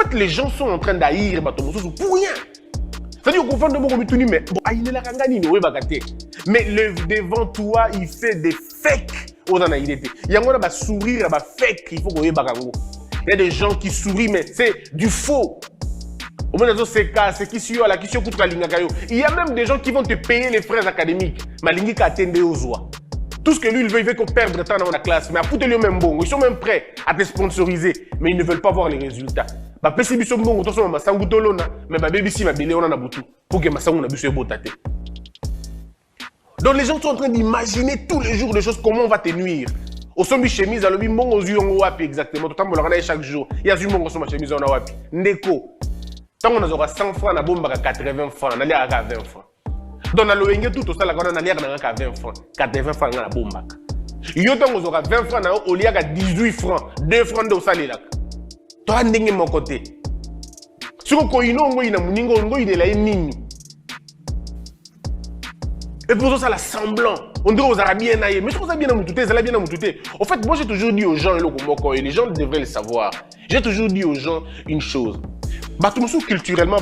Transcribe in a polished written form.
fait, les gens sont en train d'haïr Batomoso pour rien. C'est-à-dire qu'on fait de bon comme mais devant toi, il fait des fakes aux anaïdétés. Il y a un sourire, un fake, il faut qu'on y ait bagango. Il y a des gens qui sourient, mais c'est du faux. Au moins, c'est qui suit la question contre la ligne. Il y a même des gens qui vont te payer les frais académiques. Ma ligne qui attend aux oies. Tout ce que lui, il veut qu'on perde de temps dans la classe. Mais à foutre le même bon. Ils sont même prêts à te sponsoriser. Mais ils ne veulent pas voir les résultats. Bah, si biso bon, attention, ma sangu tolona. Mais ma baby si ma belle on a boutou. Pour que ma sangu na biso botate. Donc les gens sont en train d'imaginer tous les jours des choses, comment on va te nuire. Au son du chemise, à l'obi, mon aux yeux, on wapi exactement. Tout le monde le chaque jour. Il y a du monde sur ma chemise, on a wapi. Ndeko. Tant qu'on aura 100 francs, on a bombe à 80 francs, on a l'air à 20 francs. Donc on a l'oenge tout ça, on a l'air à 20 francs. 80 francs, on a bombe. Yo tant qu'on aura 20 francs, on a l'air à 18 francs. 2 francs de salaire. Toi, on est mon côté. Si on a il est là, il et pour ça, la semblant. On dirait aux Arabiens, mais je pense bien à Moutouté, ça l'a bien à Moutouté. En fait, moi j'ai toujours dit aux gens, et les gens devraient le savoir, j'ai toujours dit aux gens une chose. Batoumoussou culturellement,